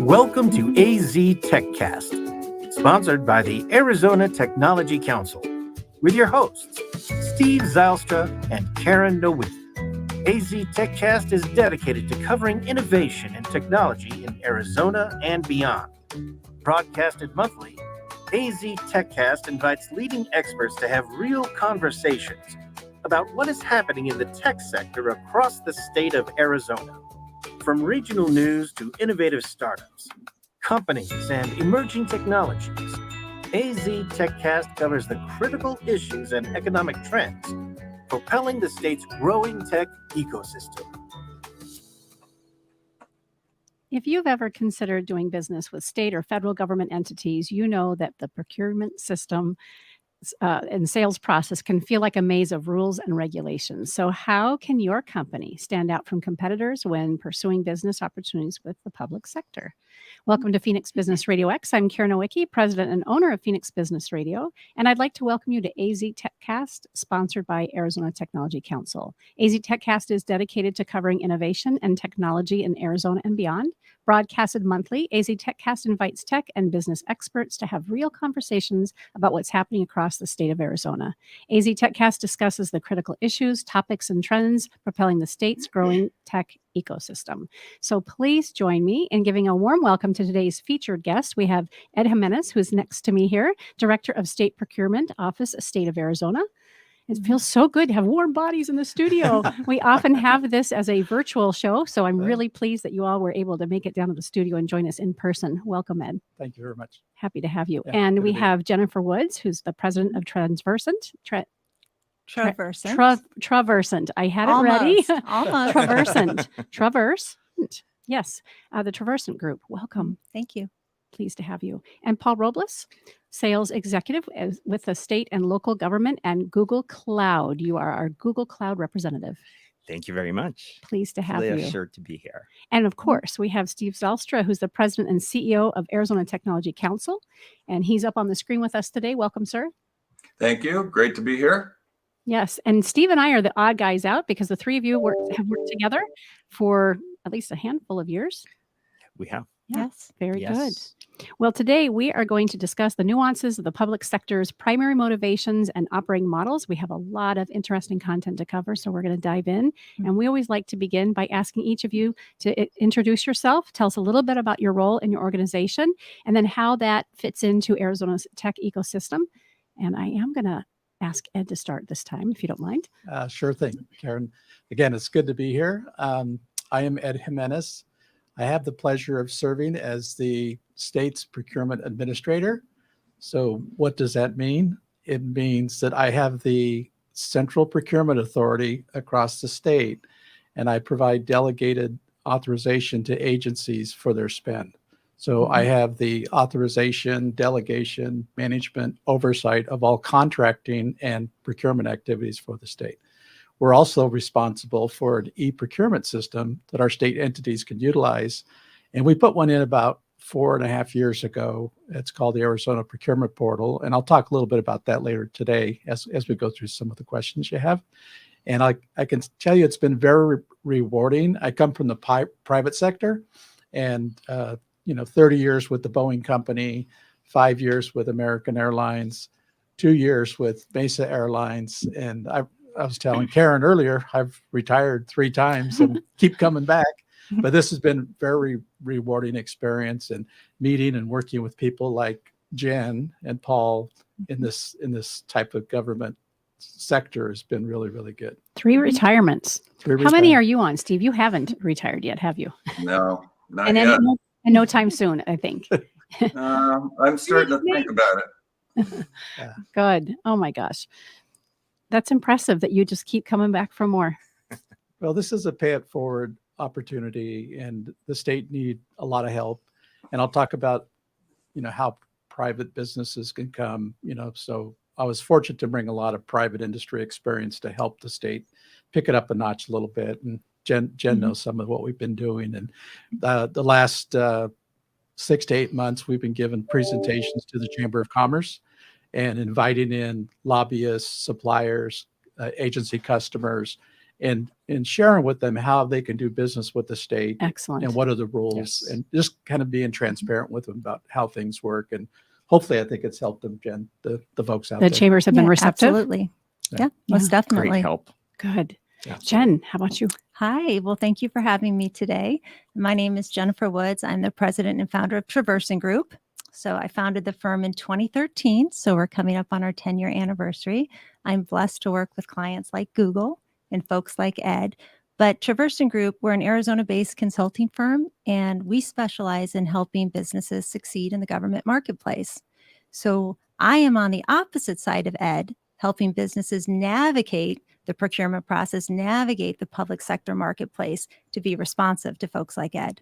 Welcome to AZ TechCast, sponsored by the Arizona Technology Council, with your hosts, Steve Zylstra and Karen Nowicki. AZ TechCast is dedicated to covering innovation and technology in Arizona and beyond. Broadcasted monthly, AZ TechCast invites leading experts to have real conversations about what is happening in the tech sector across the state of Arizona. From regional news to innovative startups, companies, and emerging technologies, AZ TechCast covers the critical issues and economic trends propelling the state's growing tech ecosystem. If you've ever considered doing business with state or federal government entities, you know that the procurement system and sales process can feel like a maze of rules and regulations. So how can your company stand out from competitors when pursuing business opportunities with the public sector? Welcome to Phoenix Business Radio X. I'm Karen Nowicki, president and owner of Phoenix Business Radio, and I'd like to welcome you to AZ TechCast, sponsored by Arizona Technology Council. AZ TechCast is dedicated to covering innovation and technology in Arizona and beyond. Broadcasted monthly, AZ TechCast invites tech and business experts to have real conversations about what's happening across the state of Arizona. AZ TechCast discusses the critical issues, topics, and trends propelling the state's growing tech ecosystem. So please join me in giving a warm welcome to today's featured guest. We have Ed Jimenez, who's next to me here, Director of State Procurement Office, State of Arizona. It feels so good to have warm bodies in the studio. We often have this as a virtual show, so I'm really pleased that you all were able to make it down to the studio and join us in person. Welcome, Ed. Thank you very much. Happy to have you. Yeah, and we have Jennifer Woods, who's the president of Traversant. Traversant. I had it ready. Almost. Traversant. Yes, the Traversant Group. Welcome. Thank you. Pleased to have you. And Paul Robles, sales executive with the state and local government and Google Cloud. You are our Google Cloud representative. Thank you very much. Pleased to have you. Sure to be here. And of course, we have Steve Zylstra, who's the president and CEO of Arizona Technology Council. And he's up on the screen with us today. Welcome, sir. Thank you. Great to be here. Yes. And Steve and I are the odd guys out because the three of you have worked together for at least a handful of years. We have. Yes. Very good. Well, today we are going to discuss the nuances of the public sector's primary motivations and operating models. We have a lot of interesting content to cover, so we're going to dive in. And we always like to begin by asking each of you to introduce yourself, tell us a little bit about your role in your organization, and then how that fits into Arizona's tech ecosystem. And I am going to ask Ed to start this time, if you don't mind. Sure thing, Karen. Again, it's good to be here. I am Ed Jimenez. I have the pleasure of serving as the state's procurement administrator. So what does that mean? It means that I have the central procurement authority across the state, and I provide delegated authorization to agencies for their spend. So I have the authorization, delegation, management, oversight of all contracting and procurement activities for the state. We're also responsible for an e-procurement system that our state entities can utilize. And we put one in about 4.5 years ago. It's called the Arizona Procurement Portal. And I'll talk a little bit about that later today as we go through some of the questions you have. And I can tell you it's been very rewarding. I come from the private sector and 30 years with the Boeing company, 5 years with American Airlines, 2 years with Mesa Airlines. And I was telling Karen earlier, I've retired 3 times and keep coming back. But this has been very rewarding experience, and meeting and working with people like Jen and Paul in this type of government sector has been really, really good. 3 retirements. How many are you on, Steve? You haven't retired yet, have you? No, not yet. And no time soon, I think. I'm starting to think about it. Good. Oh my gosh. That's impressive that you just keep coming back for more. Well, this is a pay it forward opportunity, and the state need a lot of help. And I'll talk about, how private businesses can come, so I was fortunate to bring a lot of private industry experience to help the state pick it up a notch a little bit. And Jen knows some of what we've been doing. And the last 6 to 8 months, we've been giving presentations to the Chamber of Commerce and inviting in lobbyists, suppliers, agency customers, and sharing with them how they can do business with the state Excellent. and what are the rules, Yes. and just kind of being transparent with them about how things work. And hopefully, I think it's helped them, Jen, the folks out The there. chambers have been receptive. Absolutely. Yeah. Yeah, most Yeah. definitely. Great help. Good. Absolutely. Jen, how about you? Hi. Well, thank you for having me today. My name is Jennifer Woods. I'm the president and founder of Traversing Group. So I founded the firm in 2013. So we're coming up on our 10-year anniversary. I'm blessed to work with clients like Google and folks like Ed. But Traversing Group, we're an Arizona-based consulting firm, and we specialize in helping businesses succeed in the government marketplace. So I am on the opposite side of Ed, helping businesses navigate the procurement process, navigate the public sector marketplace to be responsive to folks like Ed.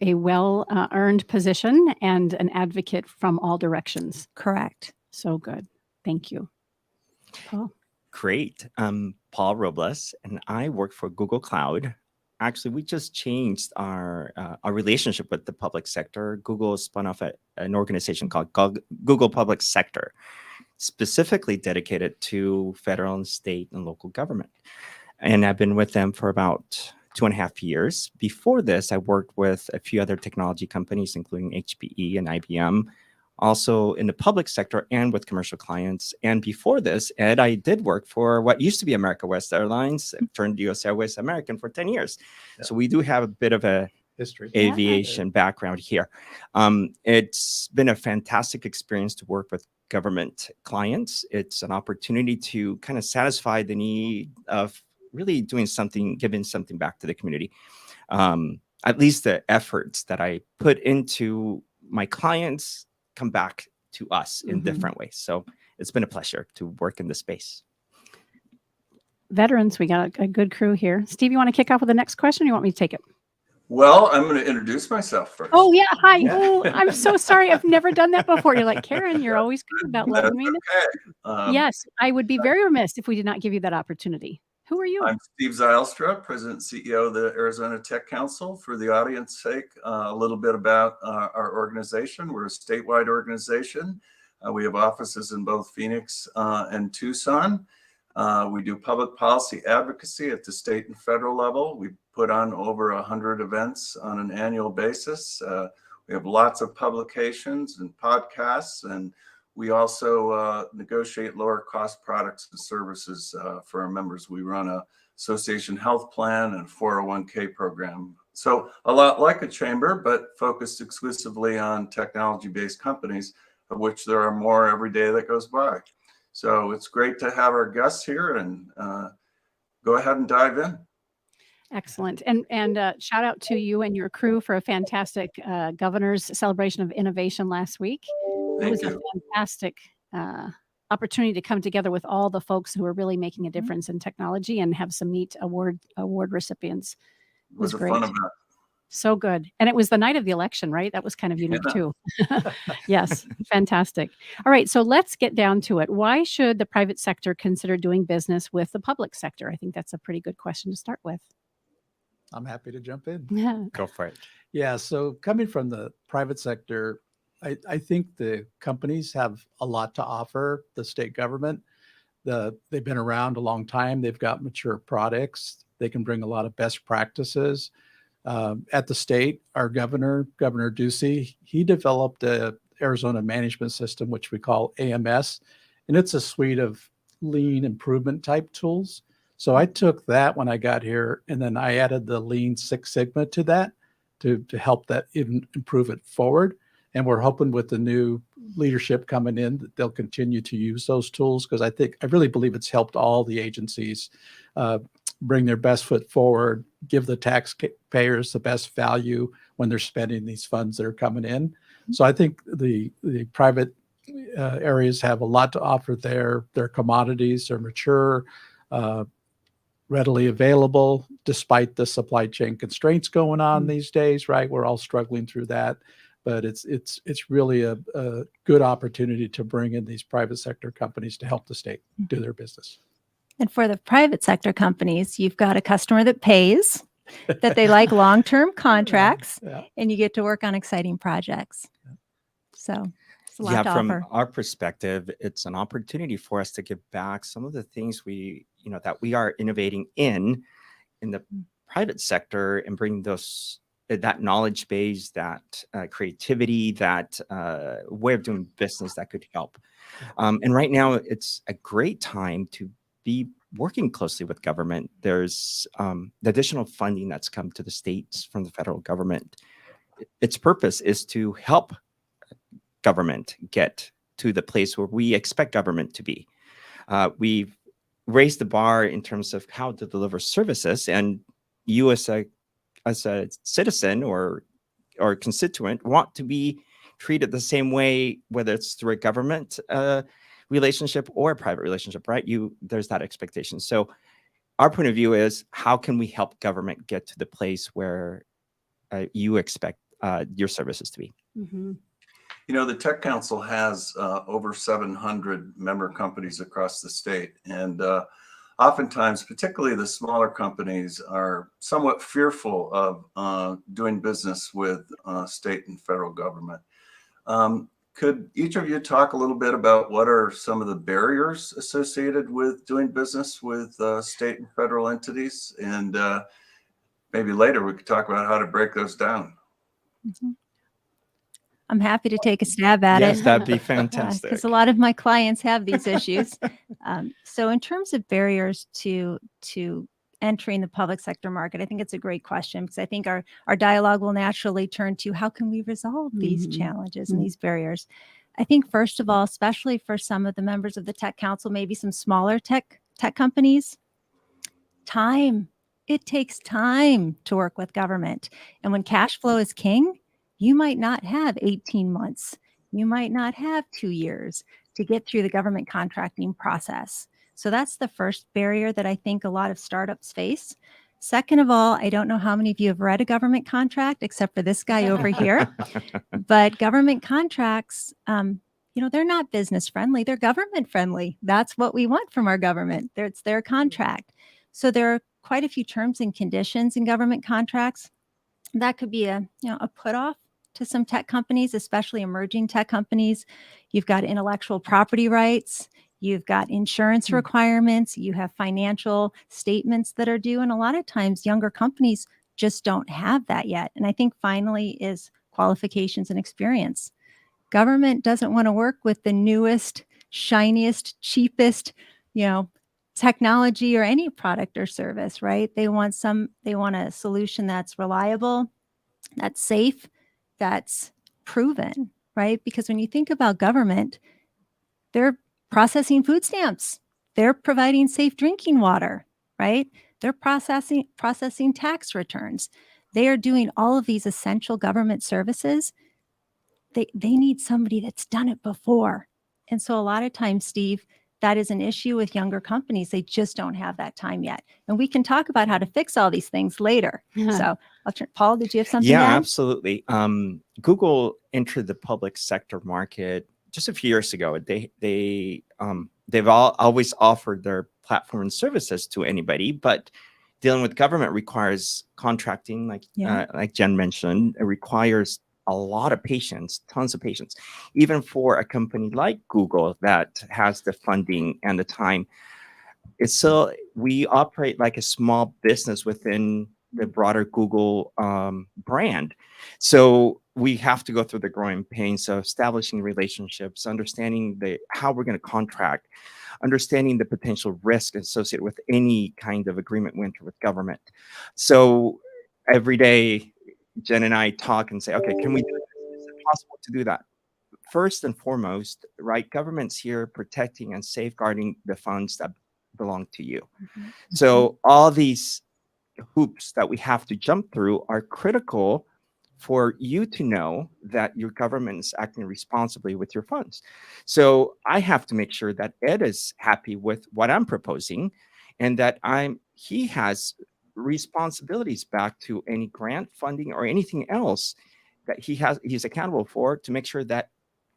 A well earned position and an advocate from all directions. Correct. So good. Thank you. Paul. Great. Paul Robles, and I work for Google Cloud. Actually, we just changed our relationship with the public sector. Google spun off an organization called Google Public Sector, specifically dedicated to federal and state and local government. And I've been with them for about 2.5 years. Before this, I worked with a few other technology companies, including HPE and IBM, also in the public sector and with commercial clients. And before this, Ed, I did work for what used to be America West Airlines, turned US Airways American for 10 years. Yeah. So we do have a bit of a History. aviation background here. It's been a fantastic experience to work with government clients. It's an opportunity to kind of satisfy the need of really doing something, giving something back to the community. At least the efforts that I put into my clients come back to us in different ways. So it's been a pleasure to work in this space. Veterans, we got a good crew here. Steve, you want to kick off with the next question or you want me to take it? Well, I'm going to introduce myself first. Oh, yeah. Hi. Yeah. Oh, I'm so sorry. I've never done that before. You're like, Karen, you're always good about That's letting me know. okay. Yes, I would be very remiss if we did not give you that opportunity. Who are you? I'm Steve Zylstra, President and CEO of the Arizona Tech Council. For the audience's sake, a little bit about our organization. We're a statewide organization. We have offices in both Phoenix and Tucson. We do public policy advocacy at the state and federal level. We put on over 100 events on an annual basis. We have lots of publications and podcasts, and we also negotiate lower cost products and services for our members. We run a association health plan and 401k program. So a lot like a chamber, but focused exclusively on technology-based companies, of which there are more every day that goes by. So it's great to have our guests here, and go ahead and dive in. Excellent. And shout out to you and your crew for a fantastic Governor's Celebration of Innovation last week. It was a fantastic opportunity to come together with all the folks who are really making a difference in technology and have some neat award recipients. It was a great. fun event. So good. And it was the night of the election, right? That was kind of unique too. Yes, fantastic. All right, so let's get down to it. Why should the private sector consider doing business with the public sector? I think that's a pretty good question to start with. I'm happy to jump in. Yeah. Go for it. Yeah, so coming from the private sector, I think the companies have a lot to offer the state government. They've been around a long time. They've got mature products. They can bring a lot of best practices. At the state, our Governor Ducey, he developed a Arizona management system, which we call AMS, and it's a suite of lean improvement type tools. So I took that when I got here, and then I added the Lean Six Sigma to that to help that even improve it forward. And we're hoping with the new leadership coming in that they'll continue to use those tools, because I really believe it's helped all the agencies bring their best foot forward, give the taxpayers the best value when they're spending these funds that are coming in. So I think the private areas have a lot to offer there. Their commodities are mature, readily available, despite the supply chain constraints going on these days, right? We're all struggling through that. But it's really a good opportunity to bring in these private sector companies to help the state do their business. And for the private sector companies, you've got a customer that pays, that they like long-term contracts, and you get to work on exciting projects. So it's a lot to From offer. our perspective, it's an opportunity for us to give back some of the things we that we are innovating in the private sector and bring that knowledge base, that creativity, that way of doing business that could help. And right now, it's a great time to be working closely with government. There's the additional funding that's come to the states from the federal government. Its purpose is to help government get to the place where we expect government to be. We've raised the bar in terms of how to deliver services, and you as a citizen or constituent want to be treated the same way, whether it's through a government relationship or a private relationship, right? There's that expectation. So our point of view is, how can we help government get to the place where you expect your services to be? Mm-hmm. The Tech Council has over 700 member companies across the state. And oftentimes, particularly the smaller companies, are somewhat fearful of doing business with state and federal government. Could each of you talk a little bit about what are some of the barriers associated with doing business with state and federal entities? And maybe later we could talk about how to break those down. Mm-hmm. I'm happy to take a stab at it. Yes, that'd be fantastic. Because a lot of my clients have these issues. So in terms of barriers to entering the public sector market, I think it's a great question, because I think our dialogue will naturally turn to how can we resolve these challenges and these barriers. I think, first of all, especially for some of the members of the Tech Council, maybe some smaller tech companies, time. It takes time to work with government. And when cash flow is king, you might not have 18 months. You might not have 2 years to get through the government contracting process. So that's the first barrier that I think a lot of startups face. Second of all, I don't know how many of you have read a government contract, except for this guy over here. But government contracts, they're not business friendly. They're government friendly. That's what we want from our government. It's their contract. So there are quite a few terms and conditions in government contracts. That could be a put off to some tech companies, especially emerging tech companies. You've got intellectual property rights. You've got insurance requirements. You have financial statements that are due. And a lot of times younger companies just don't have that yet. And I think finally is qualifications and experience. Government doesn't want to work with the newest, shiniest, cheapest, technology or any product or service, right? They want a solution that's reliable, that's safe, that's proven, right? Because when you think about government, they're processing food stamps, they're providing safe drinking water, right? They're processing tax returns. They are doing all of these essential government services. They need somebody that's done it before. And so a lot of times, Steve, that is an issue with younger companies. They just don't have that time yet. And we can talk about how to fix all these things later. So I'll turn, Paul, did you have something to add? Yeah, absolutely. Google entered the public sector market just a few years ago. They've always offered their platform and services to anybody, but dealing with government requires contracting, like Jen mentioned. It requires a lot of patience, tons of patience, even for a company like Google that has the funding and the time. We operate like a small business within the broader Google brand. So we have to go through the growing pains of establishing relationships, understanding how we're going to contract, understanding the potential risk associated with any kind of agreement we enter with government. So every day, Jen and I talk and say, okay, can we do this? Is it possible to do that? First and foremost, right, government's here protecting and safeguarding the funds that belong to you. So all these hoops that we have to jump through are critical for you to know that your government is acting responsibly with your funds. So I have to make sure that Ed is happy with what I'm proposing, and that he has responsibilities back to any grant funding or anything else that he's accountable for, to make sure that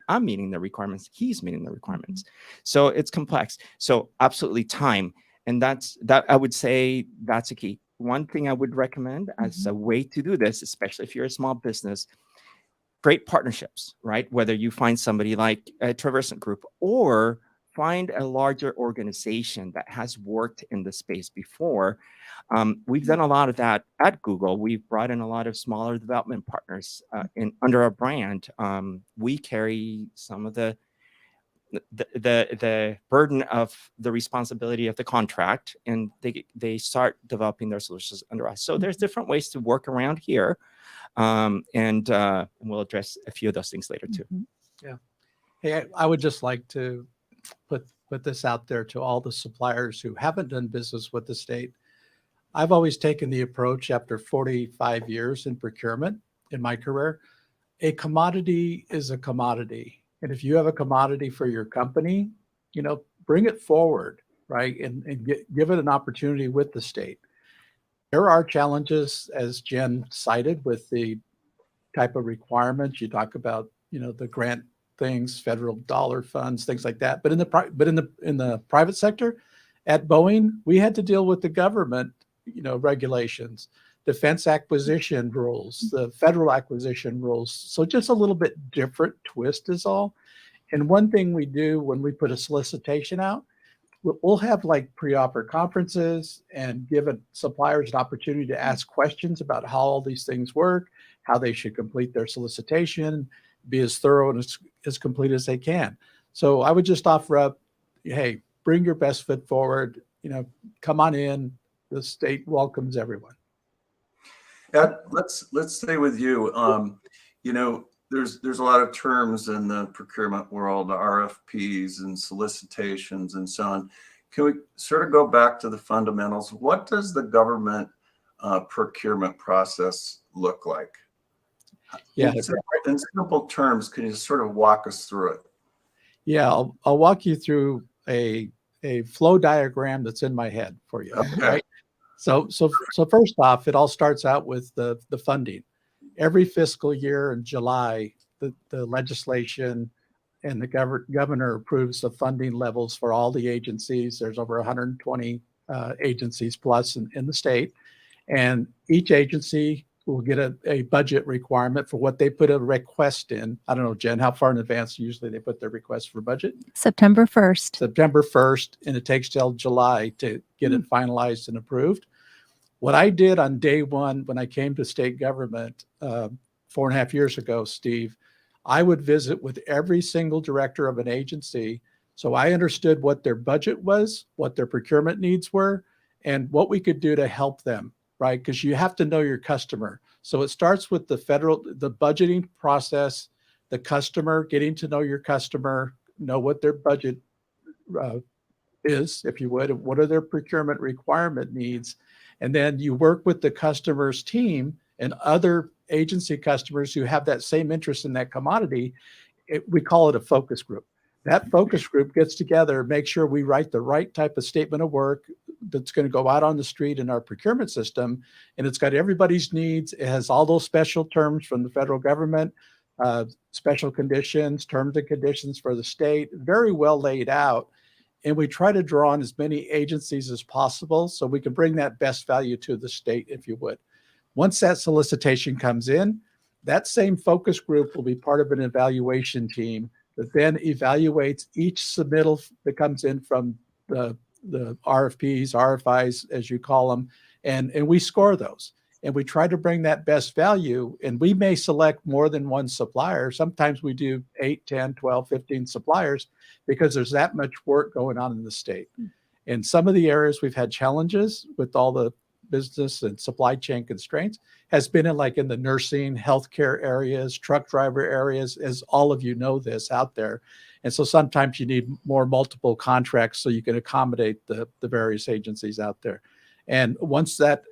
I'm meeting the requirements, he's meeting the requirements. So it's complex. So absolutely time. And that I would say that's a key. One thing I would recommend as a way to do this, especially if you're a small business, great partnerships, right? Whether you find somebody like a Traversant Group or find a larger organization that has worked in the space before. We've done a lot of that at Google. We've brought in a lot of smaller development partners under our brand. We carry some of the burden of the responsibility of the contract, and they start developing their solutions under us. So there's different ways to work around here, and we'll address a few of those things later too. Yeah. Hey, I would just like to put this out there to all the suppliers who haven't done business with the state. I've always taken the approach after 45 years in procurement in my career, a commodity is a commodity. And if you have a commodity for your company, bring it forward, right? And give it an opportunity with the state. There are challenges, as Jen cited, with the type of requirements. You talk about, the grant things, federal dollar funds, things like that. But in the private sector, at Boeing, we had to deal with the government, regulations, defense acquisition rules, the federal acquisition rules. So just a little bit different twist is all. And one thing we do when we put a solicitation out, we'll have like pre-offer conferences and give suppliers an opportunity to ask questions about how all these things work, how they should complete their solicitation, be as thorough and as complete as they can. So I would just offer up, hey, bring your best foot forward, come on in. The state welcomes everyone. Ed, let's stay with you. There's a lot of terms in the procurement world, RFPs and solicitations and so on. Can we sort of go back to the fundamentals? What does the government procurement process look like? Yeah. In simple terms, can you sort of walk us through it? Yeah, I'll walk you through a flow diagram that's in my head for you. Okay. Right? So first off, it all starts out with the funding. Every fiscal year in July, the legislation and the governor approves the funding levels for all the agencies. There's over 120 agencies plus in the state. And each agency will get a budget requirement for what they put a request in. I don't know, Jen, how far in advance usually they put their request for budget? September 1st. September 1st, and it takes till July to get it finalized and approved. What I did on day one when I came to state government 4.5 years ago, Steve, I would visit with every single director of an agency. So I understood what their budget was, what their procurement needs were, and what we could do to help them, right? Because you have to know your customer. So it starts with the budgeting process, the customer, getting to know your customer, know what their budget is, if you would, and what are their procurement requirement needs. And then you work with the customer's team and other agency customers who have that same interest in that commodity. We call it a focus group. That focus group gets together, make sure we write the right type of statement of work that's going to go out on the street in our procurement system. And it's got everybody's needs. It has all those special terms from the federal government, special conditions, terms and conditions for the state, very well laid out. And we try to draw on as many agencies as possible so we can bring that best value to the state, if you would. Once that solicitation comes in, that same focus group will be part of an evaluation team that then evaluates each submittal that comes in from the RFPs, RFIs, as you call them, and we score those. And we try to bring that best value, and we may select more than one supplier. Sometimes we do 8, 10, 12, 15 suppliers because there's that much work going on in the state. In some of the areas we've had challenges with all the business and supply chain constraints has been in the nursing, healthcare areas, truck driver areas, as all of you know this out there. And so sometimes you need multiple contracts so you can accommodate the various agencies out there. And once that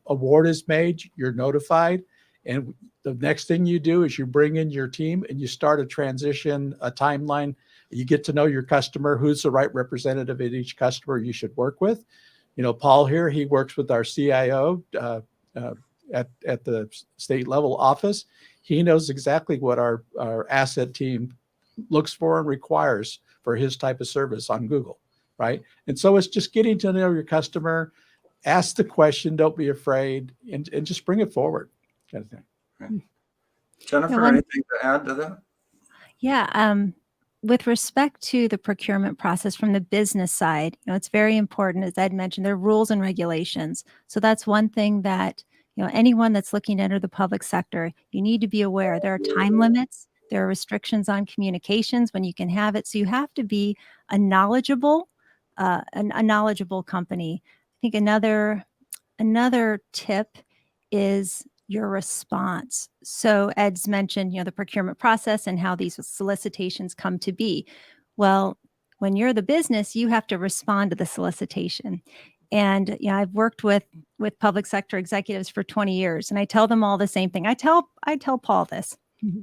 award is made, you're notified. And the next thing you do is you bring in your team and you start a transition, a timeline. You get to know your customer, who's the right representative at each customer you should work with. Paul here, he works with our CIO at the state level office. He knows exactly what our asset team looks for and requires for his type of service on Google, right? And so it's just getting to know your customer, ask the question, don't be afraid, and just bring it forward, kind of thing. Jennifer, anything to add to that? Yeah. with respect to the procurement process from the business side, it's very important, as Ed mentioned, there are rules and regulations. So that's one thing that, anyone that's looking to enter the public sector, you need to be aware. There are time limits. There are restrictions on communications when you can have it. So you have to be a knowledgeable company. I think another tip is your response. So Ed's mentioned, the procurement process and how these solicitations come to be. Well, when you're the business, you have to respond to the solicitation. And I've worked with public sector executives for 20 years, and I tell them all the same thing. I tell Paul this. Mm-hmm.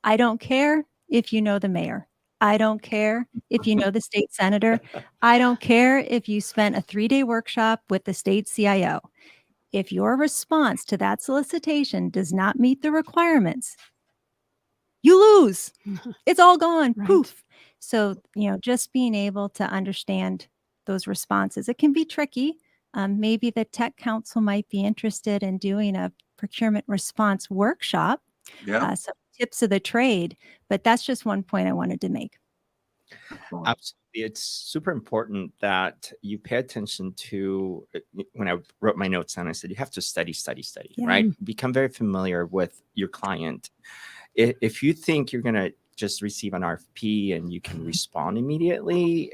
I don't care if you know the mayor. I don't care if you know the state senator. I don't care if you spent a 3-day workshop with the state CIO. If your response to that solicitation does not meet the requirements, you lose. It's all gone. Right. Poof. So, just being able to understand those responses, it can be tricky. Maybe the Tech Council might be interested in doing a procurement response workshop. Yeah. Some tips of the trade, but that's just one point I wanted to make. Absolutely. It's super important that you pay attention to, when I wrote my notes down, I said, you have to study, Yeah. right? Become very familiar with your client. If you think you're going to just receive an RFP and you can respond immediately,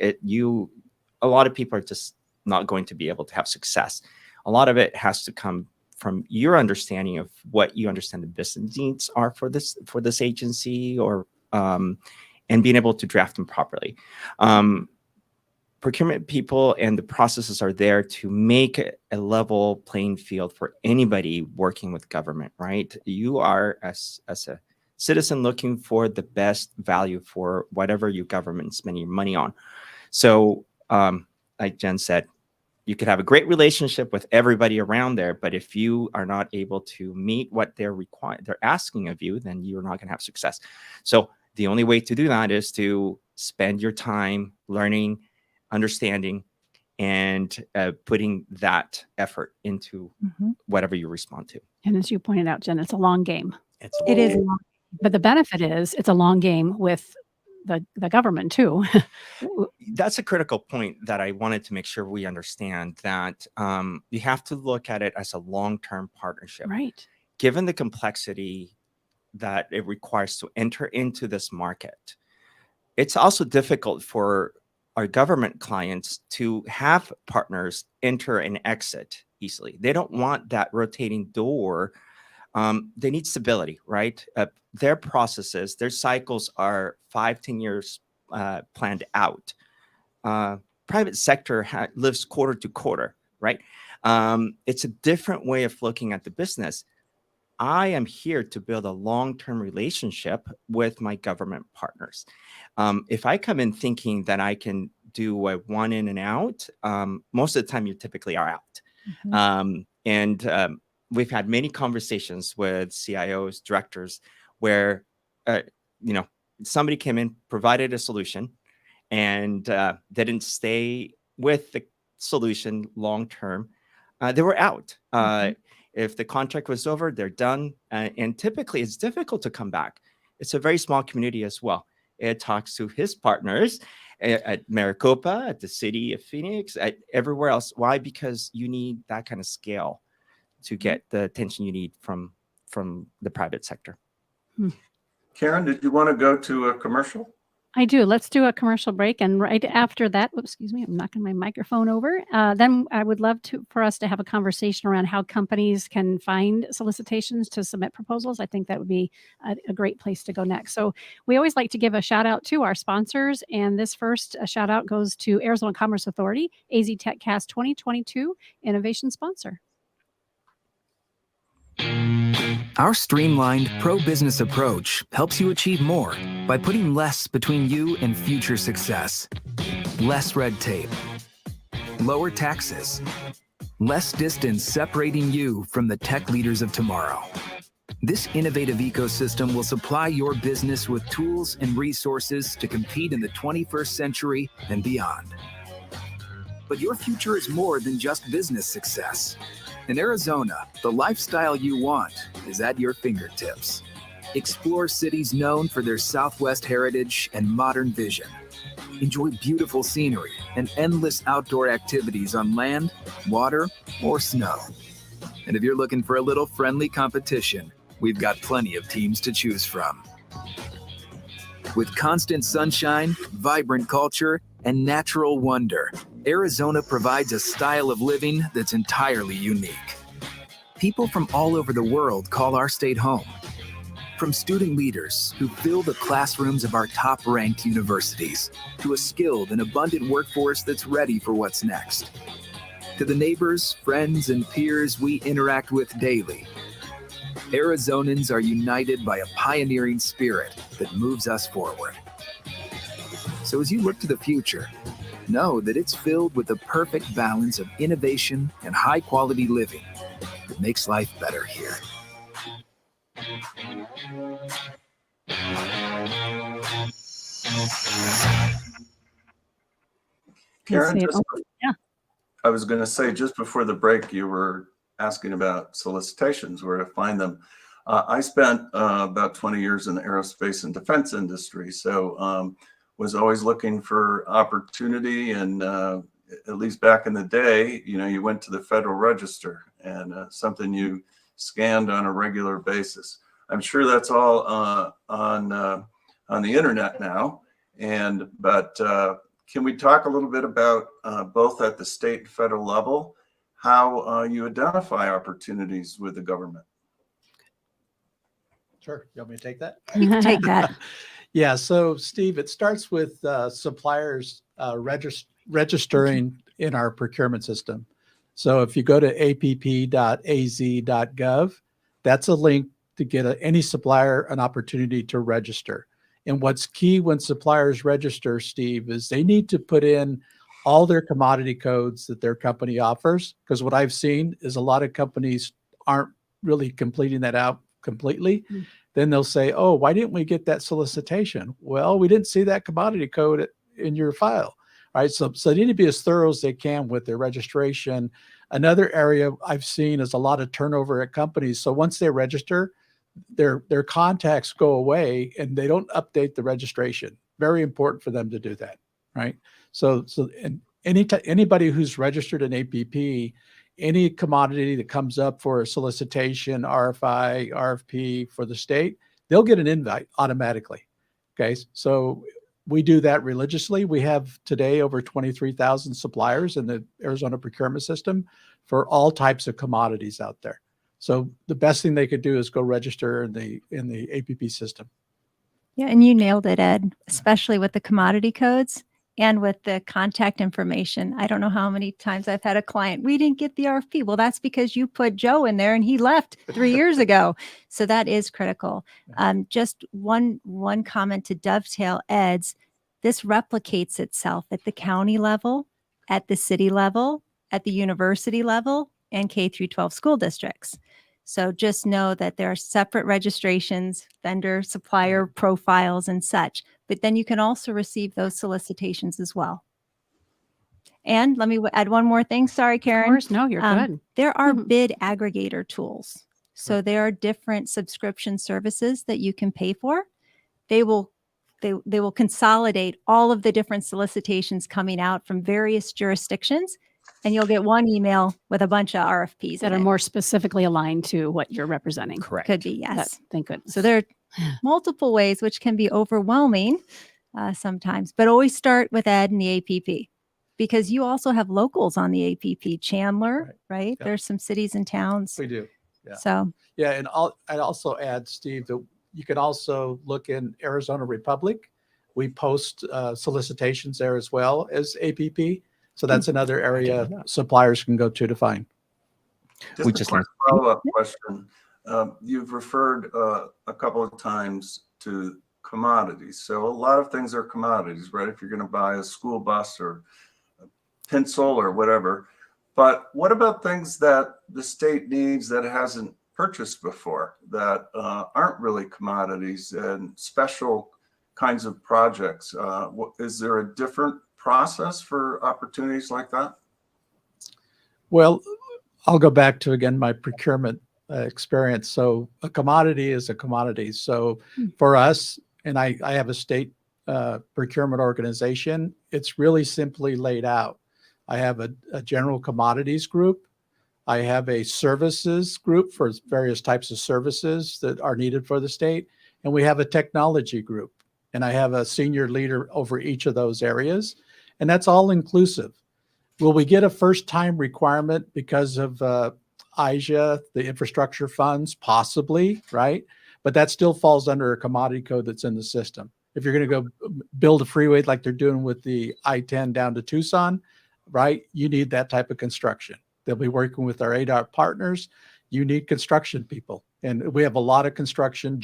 a lot of people are just not going to be able to have success. A lot of it has to come from your understanding of what you understand the business needs are for this agency, or and being able to draft them properly. Procurement people and the processes are there to make a level playing field for anybody working with government, right? You are, as a citizen, looking for the best value for whatever your government's spending your money on. So, like Jen said, you could have a great relationship with everybody around there, but if you are not able to meet what they're asking of you, then you're not going to have success. So the only way to do that is to spend your time learning, understanding, and putting that effort into whatever you respond to. And as you pointed out, Jen, it's a long game. It is a long, But the benefit is it's a long game with the government too. That's a critical point that I wanted to make sure we understand, that you have to look at it as a long-term partnership. Right. Given the complexity that it requires to enter into this market, it's also difficult for our government clients to have partners enter and exit easily. They don't want that rotating door. They need stability, right? Their processes, their cycles are 5-10 years planned out. Private sector lives quarter to quarter, right? It's a different way of looking at the business. I am here to build a long-term relationship with my government partners. If I come in thinking that I can do a one in and out, most of the time you typically are out. We've had many conversations with CIOs, directors, where somebody came in, provided a solution, and they didn't stay with the solution long term. They were out. If the contract was over, they're done. And typically, it's difficult to come back. It's a very small community as well. It talks to his partners at Maricopa, at the city of Phoenix, at everywhere else. Why? Because you need that kind of scale to get the attention you need from the private sector. Karen, did you want to go to a commercial? I do. Let's do a commercial break. And right after that, excuse me, I'm knocking my microphone over. Then I would love for us to have a conversation around how companies can find solicitations to submit proposals. I think that would be a great place to go next. So we always like to give a shout out to our sponsors. And this first shout out goes to Arizona Commerce Authority, AZ TechCast 2022 Innovation Sponsor. Our streamlined pro-business approach helps you achieve more by putting less between you and future success. Less red tape, lower taxes, less distance separating you from the tech leaders of tomorrow. This innovative ecosystem will supply your business with tools and resources to compete in the 21st century and beyond. But your future is more than just business success. In Arizona, the lifestyle you want is at your fingertips. Explore cities known for their Southwest heritage and modern vision. Enjoy beautiful scenery and endless outdoor activities on land, water, or snow. And if you're looking for a little friendly competition, we've got plenty of teams to choose from. With constant sunshine, vibrant culture, and natural wonder, Arizona provides a style of living that's entirely unique. People from all over the world call our state home. From student leaders who fill the classrooms of our top-ranked universities, to a skilled and abundant workforce that's ready for what's next. To the neighbors, friends, and peers we interact with daily, Arizonans are united by a pioneering spirit that moves us forward. So as you look to the future, know that it's filled with the perfect balance of innovation and high-quality living that makes life better here. Karen, Yes, yeah. I was going to say, just before the break, you were asking about solicitations, where to find them. I spent about 20 years in the aerospace and defense industry, so was always looking for opportunity. And at least back in the day, you went to the Federal Register, and something you scanned on a regular basis. I'm sure that's all on the internet now. But can we talk a little bit about both at the state and federal level, how you identify opportunities with the government? Sure. You want me to take that? You can take that. Yeah. So, Steve, it starts with suppliers registering in our procurement system. So if you go to app.az.gov, that's a link to get any supplier an opportunity to register. And what's key when suppliers register, Steve, is they need to put in all their commodity codes that their company offers. Because what I've seen is a lot of companies aren't really completing that out completely. Mm-hmm. Then they'll say, oh, why didn't we get that solicitation? Well, we didn't see that commodity code in your file. All right. So they need to be as thorough as they can with their registration. Another area I've seen is a lot of turnover at companies. So once they register, their contacts go away and they don't update the registration. Very important for them to do that, right? So and anybody who's registered an APP, any commodity that comes up for a solicitation, RFI, RFP for the state, they'll get an invite automatically. Okay, so we do that religiously. We have today over 23,000 suppliers in the Arizona procurement system for all types of commodities out there. So the best thing they could do is go register in the APP system. Yeah, and you nailed it, Ed, especially with the commodity codes and with the contact information. I don't know how many times I've had a client, we didn't get the RFP. Well, that's because you put Joe in there and he left 3 years ago. So that is critical. Just one comment to dovetail Ed's, this replicates itself at the county level, at the city level, at the university level, and K through 12 school districts. So just know that there are separate registrations, vendor, supplier profiles, and such. But then you can also receive those solicitations as well. And let me add one more thing. Sorry, Karen. Of course, no, you're good. There are bid aggregator tools. So there are different subscription services that you can pay for. They will consolidate all of the different solicitations coming out from various jurisdictions. And you'll get one email with a bunch of RFPs that are more specifically aligned to what you're representing. Correct. Could be, yes. Thank goodness. So there are multiple ways, which can be overwhelming sometimes. But always start with Ed and the APP, because you also have locals on the APP. Chandler, right? Yep. There's some cities and towns. We do. Yeah. So yeah, and I'd also add, Steve, that you can also look in Arizona Republic. We post solicitations there as well as APP. So that's another area suppliers can go to find. Just a follow-up question. You've referred a couple of times to commodities. So a lot of things are commodities, right? If you're going to buy a school bus or a pencil or whatever. But what about things that the state needs that it hasn't purchased before that aren't really commodities and special kinds of projects? Is there a different process for opportunities like that? Well, I'll go back to, again, my procurement experience. So a commodity is a commodity. So for us, and I have a state procurement organization, it's really simply laid out. I have a general commodities group. I have a services group for various types of services that are needed for the state. And we have a technology group. And I have a senior leader over each of those areas. And that's all inclusive. Will we get a first time requirement because of IJA, the infrastructure funds? Possibly, right? But that still falls under a commodity code that's in the system. If you're going to go build a freeway like they're doing with the I-10 down to Tucson, right? You need that type of construction. They'll be working with our ADOT partners. You need construction people. And we have a lot of construction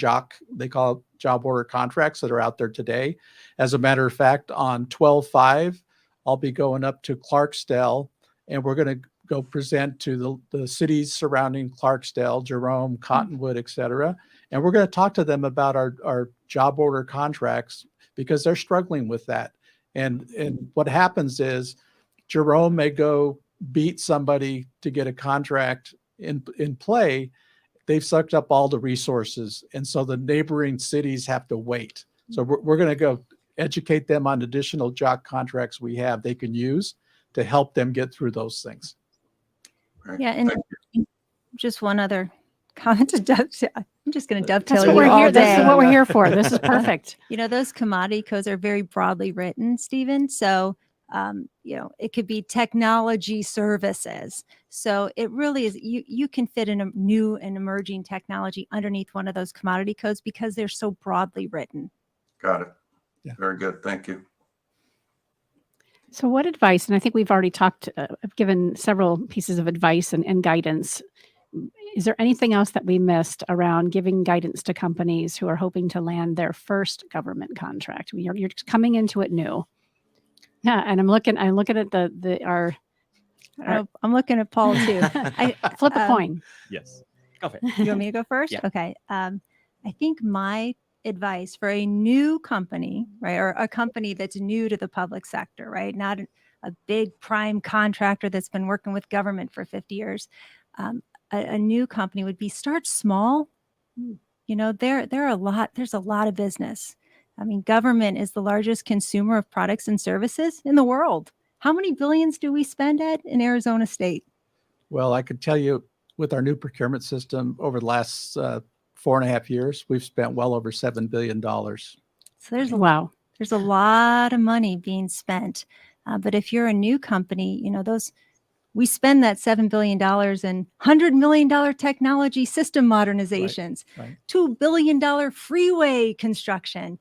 they call it job order contracts that are out there today. As a matter of fact, on 12/5, I'll be going up to Clarksdale, and we're going to go present to the cities surrounding Clarksdale, Jerome, Cottonwood, et cetera. And we're going to talk to them about our job order contracts because they're struggling with that. And what happens is Jerome may go beat somebody to get a contract in play. They've sucked up all the resources. And so the neighboring cities have to wait. So we're going to go educate them on additional job contracts we have they can use to help them get through those things. Right. Yeah, and just one other comment to dovetail. I'm just going to dovetail That's you what we're all here. day. This is what we're here for. This is perfect. Those commodity codes are very broadly written, Stephen. So, it could be technology services. So it really is, you can fit in a new and emerging technology underneath one of those commodity codes because they're so broadly written. Got it. Yeah. Very good. Thank you. So what advice, and I think we've already given several pieces of advice and guidance. Is there anything else that we missed around giving guidance to companies who are hoping to land their first government contract? You're just coming into it new. Yeah, and I'm looking at our I'm looking at Paul too. flip a coin. Yes. Go ahead. You want me to go first? Yeah. Okay. I think my advice for a new company, right, or a company that's new to the public sector, right, not a big prime contractor that's been working with government for 50 years, a new company would be start small. There's a lot of business. I mean, government is the largest consumer of products and services in the world. How many billions do we spend, Ed, in Arizona State? Well, I could tell you with our new procurement system over the last 4.5 years, we've spent well over $7 billion. So there's a lot of money being spent. But if you're a new company, we spend that $7 billion in $100 million technology system modernizations, right. $2 billion freeway construction.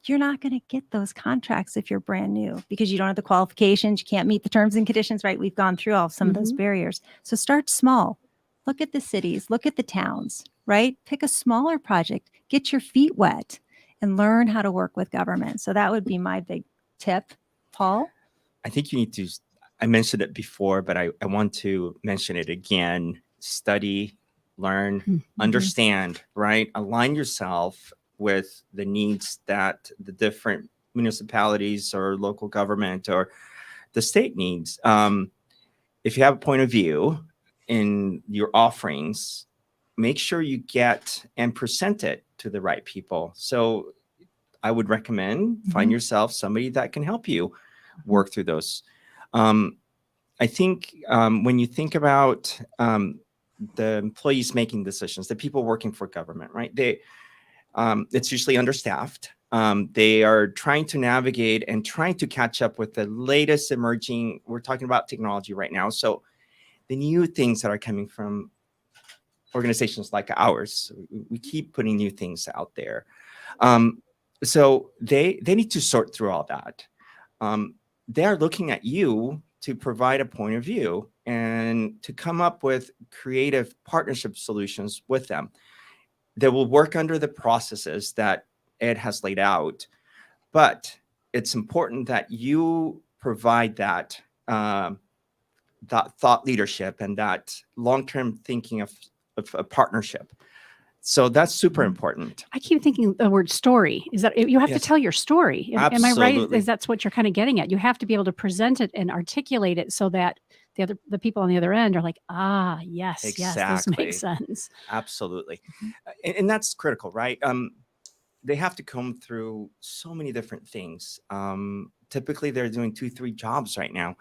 You're not going to get those contracts if you're brand new because you don't have the qualifications. You can't meet the terms and conditions, right? We've gone through some of those barriers. So start small. Look at the cities, look at the towns, right? Pick a smaller project, get your feet wet and learn how to work with government. So that would be my big tip. Paul? I think you need to, I mentioned it before, but I want to mention it again. Study, learn, understand, right? Align yourself with the needs that the different municipalities or local government or the state needs. If you have a point of view in your offerings, make sure you get and present it to the right people. So I would recommend find yourself somebody that can help you work through those. I think when you think about the employees making decisions, the people working for government, right? It's usually understaffed. They are trying to navigate and trying to catch up with the latest emerging, we're talking about technology right now. So the new things that are coming from organizations like ours, we keep putting new things out there. So they need to sort through all that. They are looking at you to provide a point of view and to come up with creative partnership solutions with them that will work under the processes that Ed has laid out. But it's important that you provide that, that thought leadership and that long-term thinking of a partnership. So that's super important. I keep thinking the word story is that you have to tell your story. Am I right? Absolutely. Is that's what you're kind of getting at? You have to be able to present it and articulate it so that the people on the other end are like, ah, yes, this Exactly. makes sense. Absolutely. And that's critical, right? They have to comb through so many different things. Typically, they're doing 2-3 jobs right now.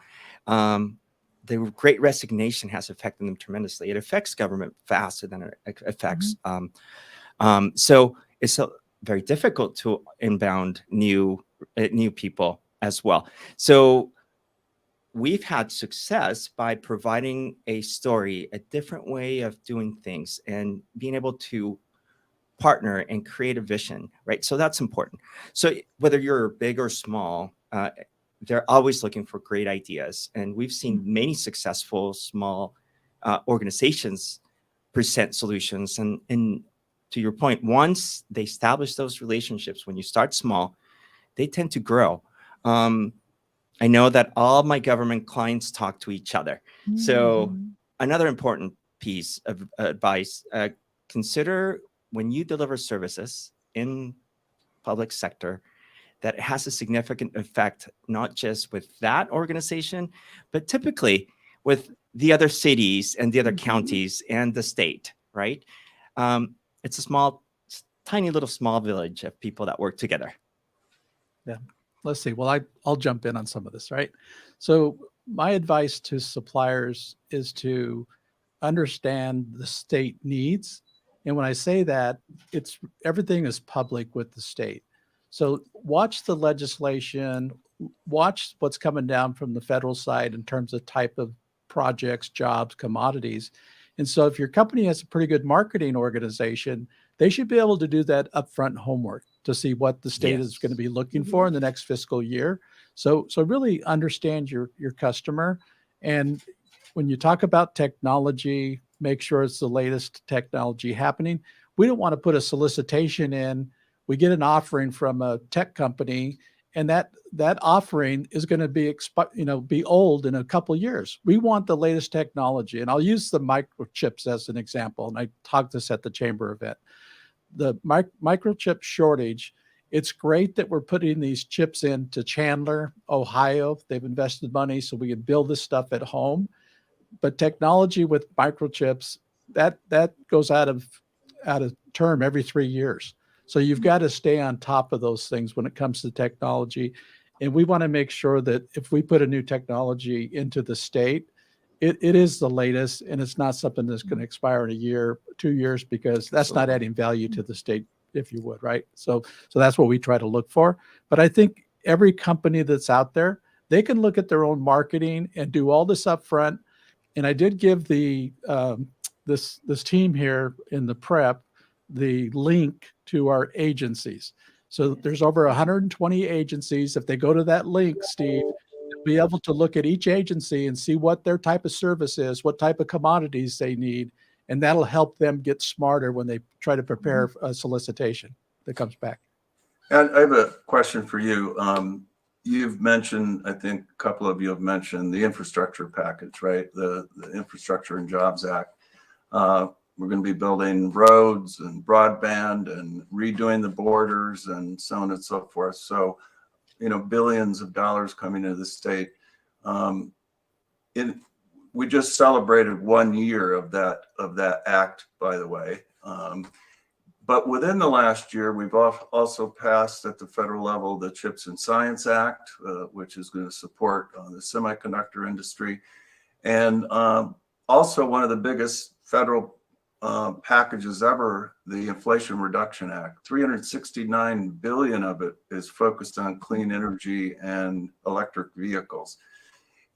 The great resignation has affected them tremendously. It affects government faster than it affects. So it's very difficult to inbound new people as well. So we've had success by providing a story, a different way of doing things, and being able to partner and create a vision, right? So that's important. So whether you're big or small, they're always looking for great ideas. And we've seen many successful small organizations present solutions. And to your point, once they establish those relationships, when you start small, they tend to grow. I know that all my government clients talk to each other. So another important piece of advice, consider when you deliver services in public sector that has a significant effect, not just with that organization, but typically with the other cities and the other counties and the state, right? It's a tiny little small village of people that work together. Yeah. Let's see. Well, I'll jump in on some of this, right? So my advice to suppliers is to understand the state needs. And when I say that, it's everything is public with the state. So watch the legislation, watch what's coming down from the federal side in terms of type of projects, jobs, commodities. And so if your company has a pretty good marketing organization, they should be able to do that upfront homework to see what the state is going to be looking for in the next fiscal year. So really understand your customer. And when you talk about technology, make sure it's the latest technology happening. We don't want to put a solicitation in. We get an offering from a tech company, and that offering is going to be be old in a couple years. We want the latest technology, and I'll use the microchips as an example. And I talked this at the chamber event. The microchip shortage. It's great that we're putting these chips into Chandler, Ohio. They've invested money so we can build this stuff at home. But technology with microchips, that goes out of term every 3 years. So you've got to stay on top of those things when it comes to technology. And we want to make sure that if we put a new technology into the state, it is the latest, and it's not something that's going to expire in a year, 2 years, because that's not adding value to the state, if you would, right? So that's what we try to look for. But I think every company that's out there, they can look at their own marketing and do all this up front. And I did give the this team here in the prep the link to our agencies. So there's over 120 agencies. If they go to that link, Steve, they'll be able to look at each agency and see what their type of service is, what type of commodities they need, and that'll help them get smarter when they try to prepare a solicitation that comes back. And I have a question for you. You've mentioned, I think a couple of you have mentioned the infrastructure package, right? The Infrastructure and Jobs Act. We're going to be building roads and broadband and redoing the borders and so on and so forth. So, billions of dollars coming into the state. We just celebrated 1 year of that act, by the way. But within the last year, we've also passed at the federal level the CHIPS and Science Act, which is going to support the semiconductor industry. And also one of the biggest federal packages ever, the Inflation Reduction Act. $369 billion of it is focused on clean energy and electric vehicles.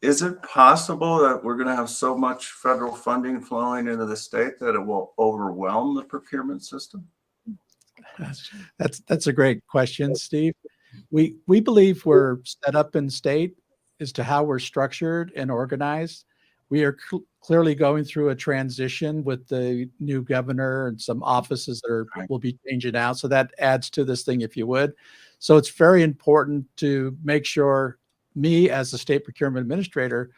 Is it possible that we're going to have so much federal funding flowing into the state that it will overwhelm the procurement system? That's a great question, Steve. We believe we're set up in state as to how we're structured and organized. We are clearly going through a transition with the new governor and some offices that will be changing out. So that adds to this thing, if you would. So it's very important to make sure me as the state procurement administrator,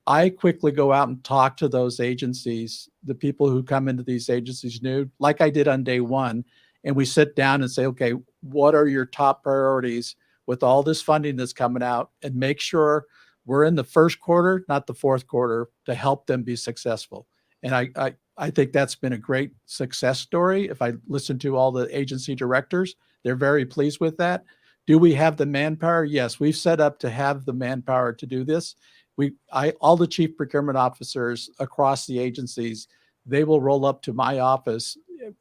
I quickly go out and talk to those agencies, the people who come into these agencies new, like I did on day one. And we sit down and say, okay, what are your top priorities with all this funding that's coming out, and make sure we're in the first quarter, not the fourth quarter, to help them be successful. And I think that's been a great success story. If I listen to all the agency directors, they're very pleased with that. Do we have the manpower? Yes, we've set up to have the manpower to do this. All the chief procurement officers across the agencies, they will roll up to my office,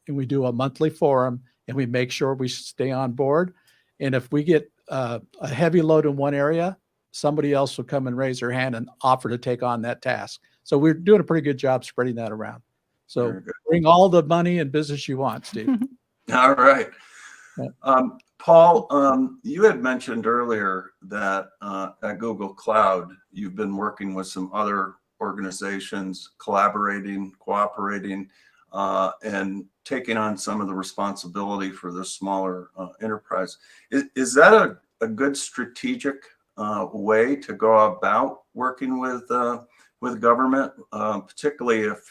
and we do a monthly forum, and we make sure we stay on board. And if we get a heavy load in one area, somebody else will come and raise their hand and offer to take on that task. So we're doing a pretty good job spreading that around. So bring all the money and business you want, Steve. All right. Yeah. Paul, you had mentioned earlier that at Google Cloud, you've been working with some other organizations, collaborating, cooperating, and taking on some of the responsibility for the smaller enterprise. Is that a good strategic way to go about working with government, particularly if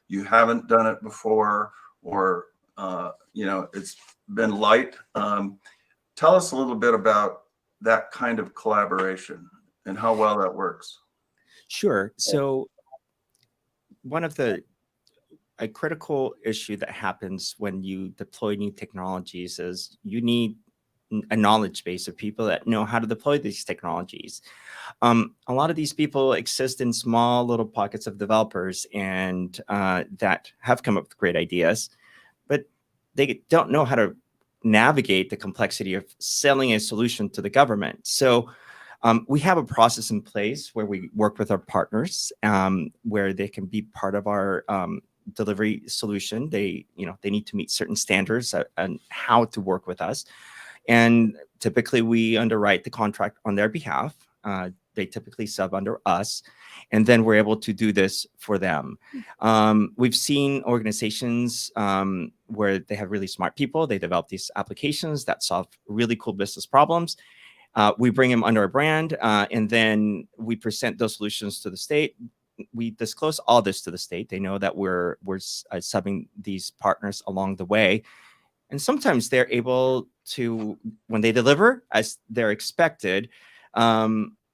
you haven't done it before, or it's been light? Tell us a little bit about that kind of collaboration and how well that works. Sure. So a critical issue that happens when you deploy new technologies is you need a knowledge base of people that know how to deploy these technologies. A lot of these people exist in small little pockets of developers and that have come up with great ideas, but they don't know how to navigate the complexity of selling a solution to the government. So we have a process in place where we work with our partners, where they can be part of our delivery solution. They need to meet certain standards on how to work with us. And typically we underwrite the contract on their behalf. They typically sub under us, and then we're able to do this for them. We've seen organizations where they have really smart people. They develop these applications that solve really cool business problems. We bring them under a brand, and then we present those solutions to the state. We disclose all this to the state. They know that we're subbing these partners along the way. And sometimes they're able to, when they deliver as they're expected,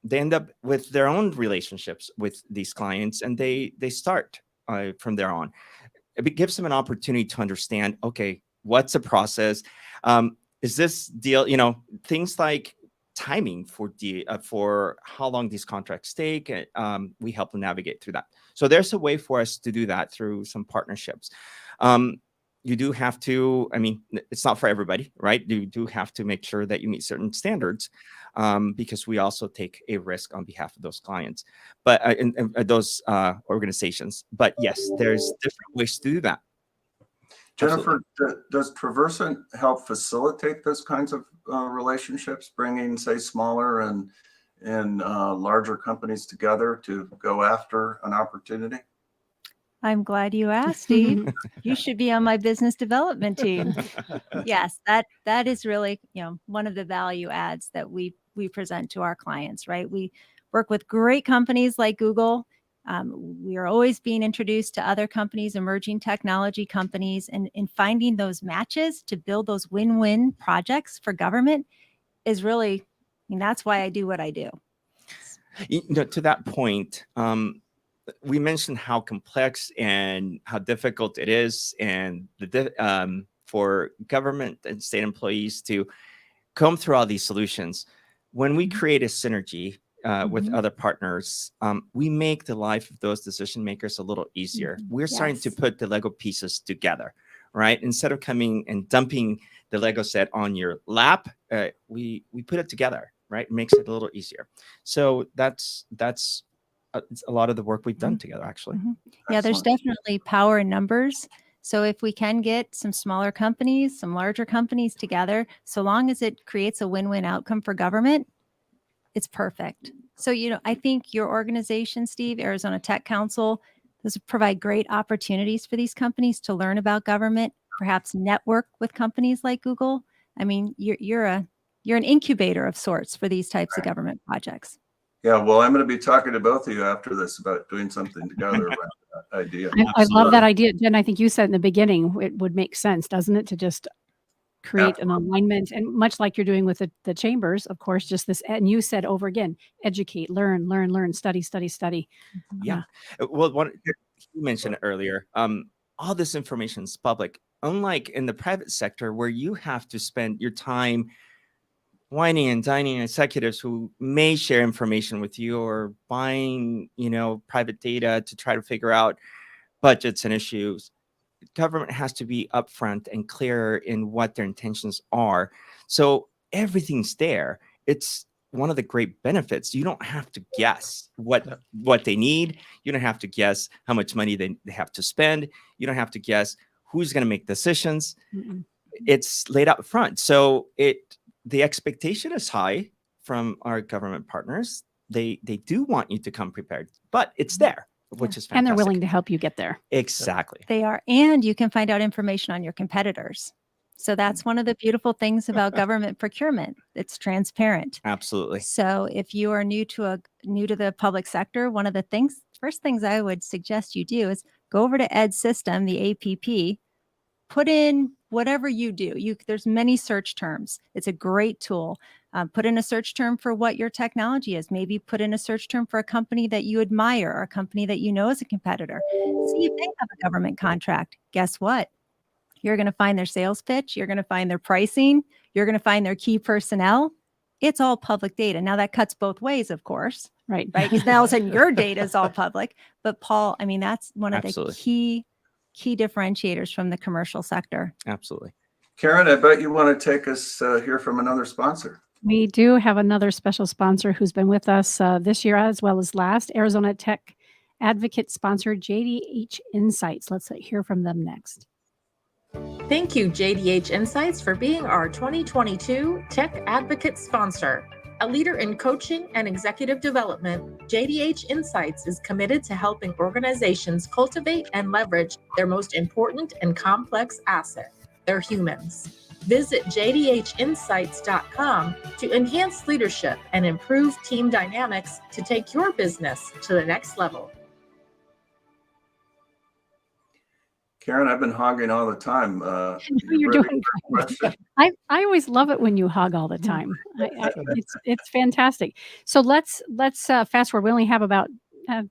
they end up with their own relationships with these clients, and they start from there on. It gives them an opportunity to understand, okay, what's the process? Is this deal, things like timing for how long these contracts take. We help them navigate through that. So there's a way for us to do that through some partnerships. You do have to, it's not for everybody, right? You do have to make sure that you meet certain standards, because we also take a risk on behalf of those clients, but those organizations. But yes, there's different ways to do that. Jennifer, does Traversant help facilitate those kinds of relationships, bringing, say, smaller and larger companies together to go after an opportunity? I'm glad you asked, Steve. You should be on my business development team. Yes, that is really, one of the value adds that we present to our clients, right? We work with great companies like Google. We are always being introduced to other companies, emerging technology companies, and in finding those matches to build those win-win projects for government is really, that's why I do what I do. To that point, we mentioned how complex and how difficult it is, and for government and state employees to comb through all these solutions. When we create a synergy with other partners, we make the life of those decision makers a little easier. We're starting to put the Lego pieces together, right? Instead of coming and dumping the Lego set on your lap, we put it together, right? It makes it a little easier. So that's a lot of the work we've done together, actually. Yeah, there's definitely power in numbers. So if we can get some smaller companies, some larger companies together, so long as it creates a win-win outcome for government, it's perfect. So, I think your organization, Steve, Arizona Tech Council, does provide great opportunities for these companies to learn about government, perhaps network with companies like Google. You're an incubator of sorts for these types of government projects. Yeah, well, I'm going to be talking to both of you after this about doing something together around that idea. I love that idea. Jen, I think you said in the beginning, it would make sense, doesn't it, to just create an alignment, and much like you're doing with the chambers, of course, just this, and you said over again, educate, learn, study, study, study. Yeah. Well, you mentioned it earlier. All this information is public, unlike in the private sector where you have to spend your time whining and dining executives who may share information with you or buying, private data to try to figure out budgets and issues. Government has to be upfront and clear in what their intentions are. So everything's there. It's one of the great benefits. You don't have to guess what they need. You don't have to guess how much money they have to spend. You don't have to guess who's going to make decisions. Mm-mm. It's laid out front. So the expectation is high from our government partners. They do want you to come prepared, but it's there, which is fantastic. And they're willing to help you get there. Exactly. They are. And you can find out information on your competitors. So that's one of the beautiful things about government procurement. It's transparent. Absolutely. So if you are new to the public sector, one of the first things I would suggest you do is go over to Ed System, the APP, put in whatever you do. There's many search terms. It's a great tool. Put in a search term for what your technology is. Maybe put in a search term for a company that you admire or a company that you know is a competitor. See if they have a government contract. Guess what? You're going to find their sales pitch. You're going to find their pricing. You're going to find their key personnel. It's all public data. Now that cuts both ways, of course. Right. Because now all of a sudden your data is all public. But Paul, I mean, that's one of Absolutely. the key differentiators from the commercial sector. Absolutely. Karen, I bet you want to take us hear from another sponsor. We do have another special sponsor who's been with us this year as well as last, Arizona Tech Advocate sponsor JDH Insights. Let's hear from them next. Thank you, JDH Insights, for being our 2022 Tech Advocate sponsor. A leader in coaching and executive development, JDH Insights is committed to helping organizations cultivate and leverage their most important and complex asset, their humans. Visit jdhinsights.com to enhance leadership and improve team dynamics to take your business to the next level. Karen, I've been hogging all the time. You're doing great. I always love it when you hug all the time. It's fantastic. So let's fast forward. We only have about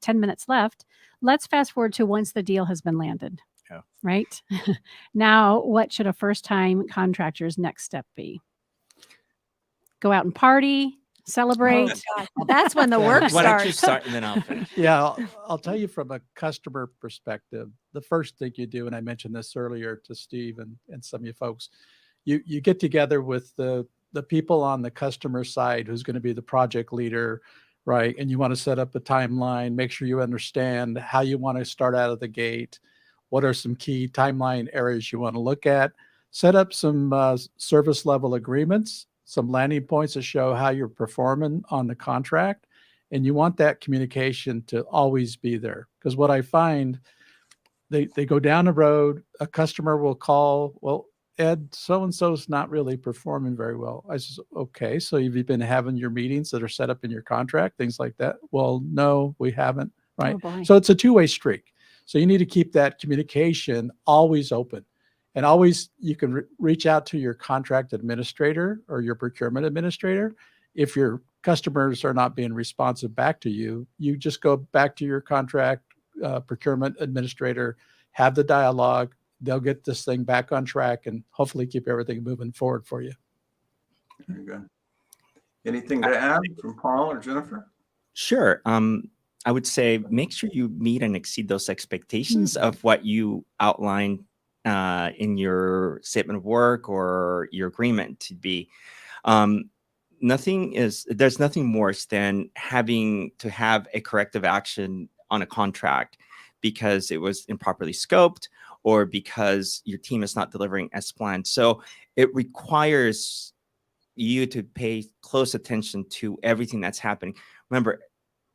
10 minutes left. Let's fast forward to once the deal has been landed. Yeah. Right? Now, what should a first-time contractor's next step be? Go out and party, celebrate. That's when the work Why don't you starts. start and then I'll finish? Yeah, I'll tell you from a customer perspective, the first thing you do, and I mentioned this earlier to Steve and some of you folks, you get together with the people on the customer side who's going to be the project leader, right? And you want to set up a timeline, make sure you understand how you want to start out of the gate, what are some key timeline areas you want to look at, set up some service level agreements, some landing points to show how you're performing on the contract. And you want that communication to always be there. Because what I find, they go down the road, a customer will call, well, Ed, so-and-so's not really performing very well. I says, okay, so have you been having your meetings that are set up in your contract, things like that? Well, no, we haven't, right? Oh, boy. So it's a two-way streak. So you need to keep that communication always open. And always, you can reach out to your contract administrator or your procurement administrator. If your customers are not being responsive back to you, you just go back to your contract procurement administrator, have the dialogue. They'll get this thing back on track and hopefully keep everything moving forward for you. Very good. Anything to add from Paul or Jennifer? Sure. I would say make sure you meet and exceed those expectations of what you outlined in your statement of work or your agreement to be. There's nothing worse than having to have a corrective action on a contract because it was improperly scoped or because your team is not delivering as planned. So it requires you to pay close attention to everything that's happening. Remember,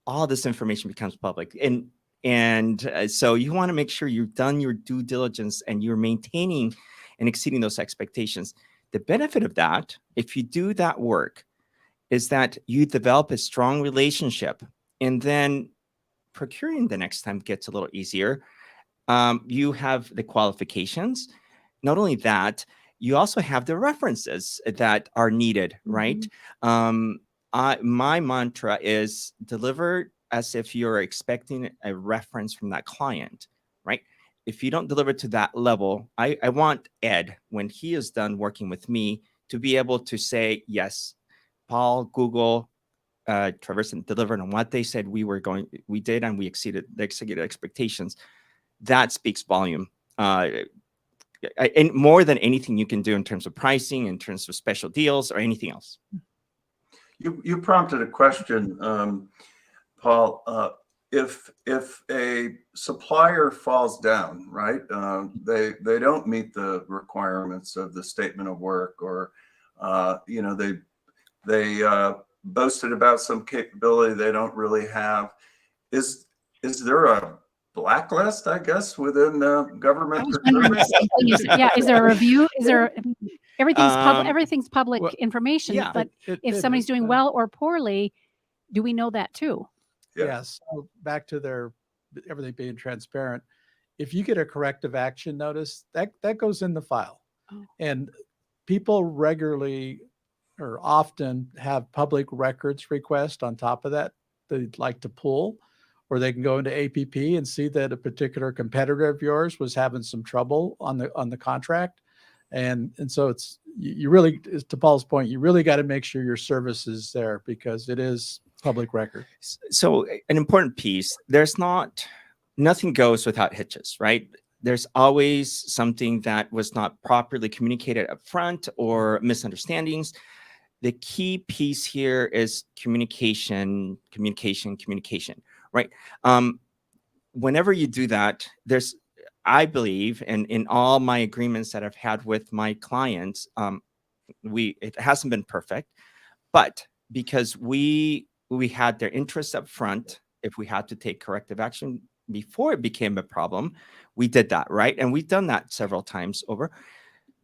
all this information becomes public. And so you want to make sure you've done your due diligence and you're maintaining and exceeding those expectations. The benefit of that, if you do that work, is that you develop a strong relationship, and then procuring the next time gets a little easier. You have the qualifications. Not only that, you also have the references that are needed, right? My mantra is deliver as if you're expecting a reference from that client, right? If you don't deliver to that level, I want Ed, when he is done working with me, to be able to say, yes, Paul, Google, Traverse and delivered on what they said we did, and we exceeded expectations. That speaks volume. And more than anything you can do in terms of pricing, in terms of special deals, or anything else. You prompted a question, Paul. If a supplier falls down, right? They don't meet the requirements of the statement of work, or they boasted about some capability they don't really have. Is there a blacklist, I guess, within government procurement? Yeah, is there a review? Is there everything's public? Everything's public well, information. yeah. But if somebody's doing well or poorly, do we know that too? Yes. So back to everything being transparent. If you get a corrective action notice, that goes in the file. Oh. And people regularly or often have public records request on top of that they'd like to pull, or they can go into APP and see that a particular competitor of yours was having some trouble on the contract. And so it's, you really, to Paul's point, you really got to make sure your service is there, because it is public record. So an important piece, nothing goes without hitches, right? There's always something that was not properly communicated up front, or misunderstandings. The key piece here is communication, right? Whenever you do that, I believe, and in all my agreements that I've had with my clients, it hasn't been perfect, but because we had their interests up front, if we had to take corrective action before it became a problem, we did that, right? And we've done that several times over.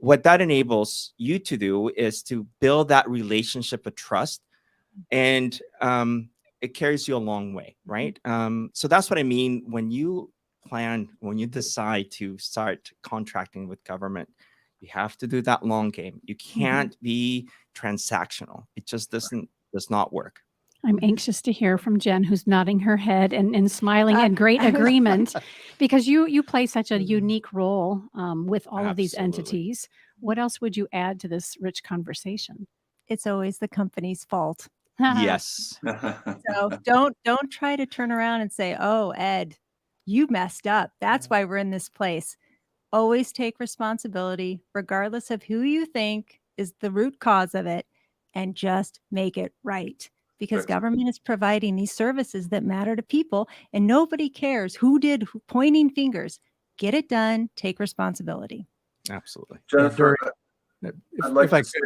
What that enables you to do is to build that relationship of trust, and it carries you a long way, right? So that's what I mean when you decide to start contracting with government. You have to do that long game. You can't be transactional. It just does not work. I'm anxious to hear from Jen, who's nodding her head and smiling in great agreement, because you play such a unique role with all of these Absolutely. entities. What else would you add to this rich conversation? It's always the company's fault. Yes. So don't try to turn around and say, "Oh, Ed, you messed up. That's why we're in this place." Always take responsibility, regardless of who you think is the root cause of it, and just make it right. Because government is providing these services that matter to people, and nobody cares who pointing fingers. Get it done. Take responsibility. Absolutely. Jennifer, I'd like to say,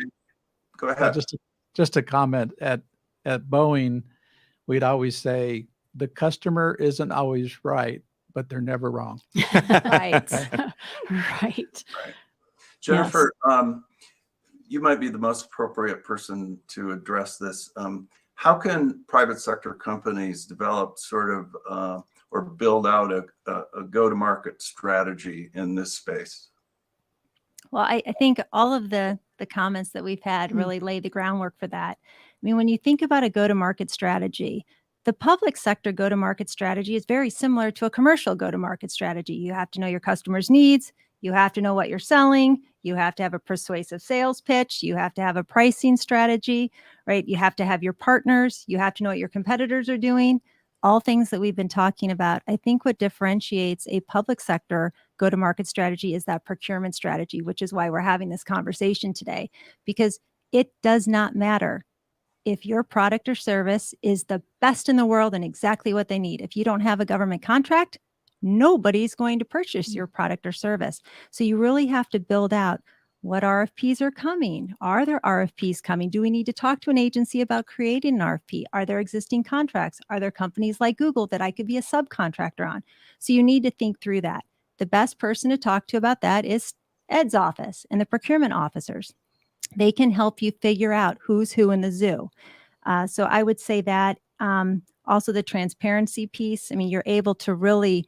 go ahead. Just a comment at Boeing, we'd always say the customer isn't always right, but they're never wrong. Right. Right. Jennifer, you might be the most appropriate person to address this. How can private sector companies develop sort of or build out a go-to-market strategy in this space? Well, I think all of the comments that we've had really lay the groundwork for that. I mean, when you think about a go-to-market strategy, the public sector go-to-market strategy is very similar to a commercial go-to-market strategy. You have to know your customers' needs. You have to know what you're selling. You have to have a persuasive sales pitch. You have to have a pricing strategy, right? You have to have your partners. You have to know what your competitors are doing. All things that we've been talking about. I think what differentiates a public sector go-to-market strategy is that procurement strategy, which is why we're having this conversation today, because it does not matter if your product or service is the best in the world and exactly what they need. If you don't have a government contract, nobody's going to purchase your product or service. So you really have to build out what RFPs are coming. Are there RFPs coming? Do we need to talk to an agency about creating an RFP? Are there existing contracts? Are there companies like Google that I could be a subcontractor on? So you need to think through that. The best person to talk to about that is Ed's office and the procurement officers. They can help you figure out who's who in the zoo. So I would say that also the transparency piece. I mean, you're able to really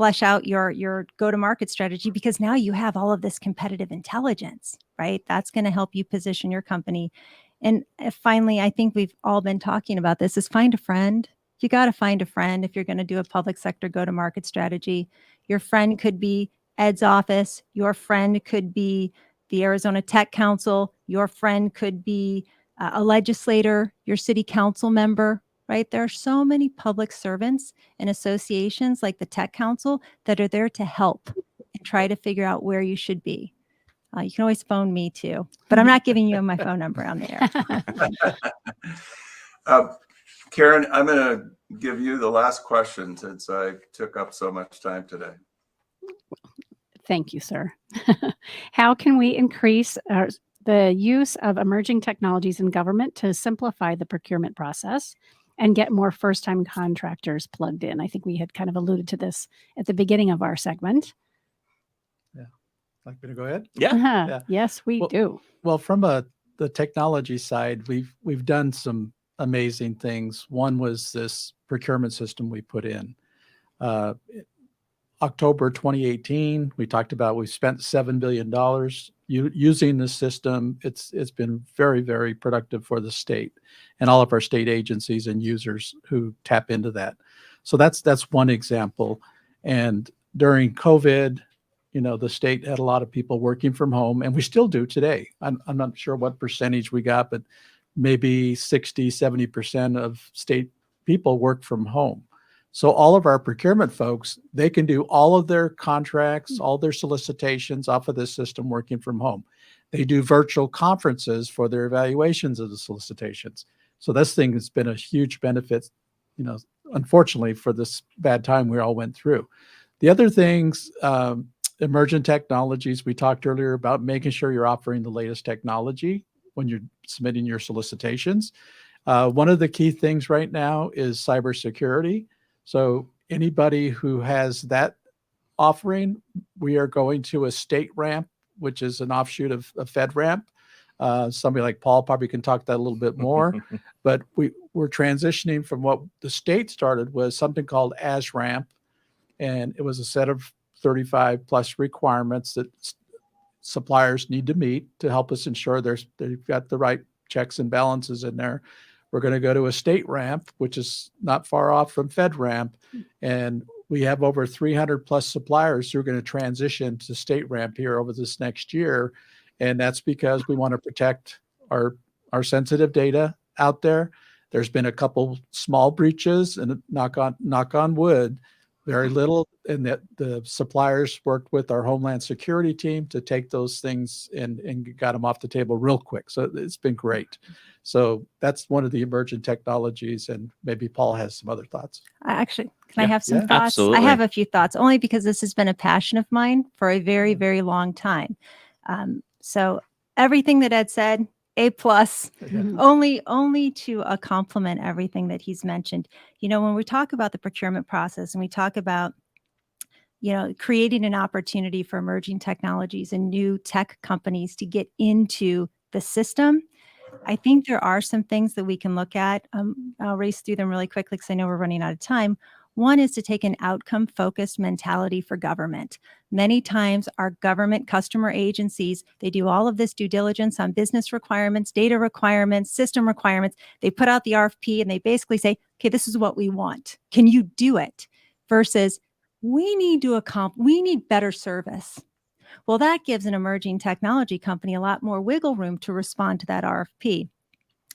flesh out your go-to-market strategy, because now you have all of this competitive intelligence, right? That's going to help you position your company. And finally, I think we've all been talking about this, is find a friend. You got to find a friend if you're going to do a public sector go-to-market strategy. Your friend could be Ed's office. Your friend could be the Arizona Tech Council. Your friend could be a legislator, your city council member, right? There are so many public servants and associations like the Tech Council that are there to help and try to figure out where you should be. You can always phone me too, but I'm not giving you my phone number on the air. Karen, I'm going to give you the last question since I took up so much time today. Thank you, sir. How can we increase the use of emerging technologies in government to simplify the procurement process and get more first-time contractors plugged in? I think we had kind of alluded to this at the beginning of our segment. Yeah. Like me to go ahead? Yeah. Yeah. Yes, we do. Well, from the technology side, we've done some amazing things. One was this procurement system we put in. October 2018, we talked about we spent $7 billion using this system. It's been very, very productive for the state and all of our state agencies and users who tap into that. So that's one example. And during COVID, the state had a lot of people working from home, and we still do today. I'm not sure what percentage we got, but maybe 60, 70% of state people work from home. So all of our procurement folks, they can do all of their contracts, all their solicitations off of this system working from home. They do virtual conferences for their evaluations of the solicitations. So this thing has been a huge benefit, unfortunately, for this bad time we all went through. The other things, emergent technologies, we talked earlier about making sure you're offering the latest technology when you're submitting your solicitations. One of the key things right now is cybersecurity. So anybody who has that offering, we are going to a state ramp, which is an offshoot of a Fed ramp. Somebody like Paul probably can talk that a little bit more, but we're transitioning from what the state started was something called ASRAMP, and it was a set of 35 plus requirements that suppliers need to meet to help us ensure they've got the right checks and balances in there. We're going to go to a state ramp, which is not far off from Fed ramp. And we have over 300 plus suppliers who are going to transition to state ramp here over this next year. And that's because we want to protect our sensitive data out there. There's been a couple small breaches, and knock on wood, very little, and that the suppliers worked with our Homeland Security team to take those things and got them off the table real quick. So it's been great. So that's one of the emergent technologies, and maybe Paul has some other thoughts. Actually, can I have some thoughts? Absolutely. I have a few thoughts, only because this has been a passion of mine for a very, very long time. So everything that Ed said, A+, only to complement everything that he's mentioned. When we talk about the procurement process and we talk about creating an opportunity for emerging technologies and new tech companies to get into the system, I think there are some things that we can look at. I'll race through them really quickly because I know we're running out of time. One is to take an outcome-focused mentality for government. Many times our government customer agencies, they do all of this due diligence on business requirements, data requirements, system requirements. They put out the RFP and they basically say, okay, this is what we want. Can you do it? Versus we need better service. Well, that gives an emerging technology company a lot more wiggle room to respond to that RFP.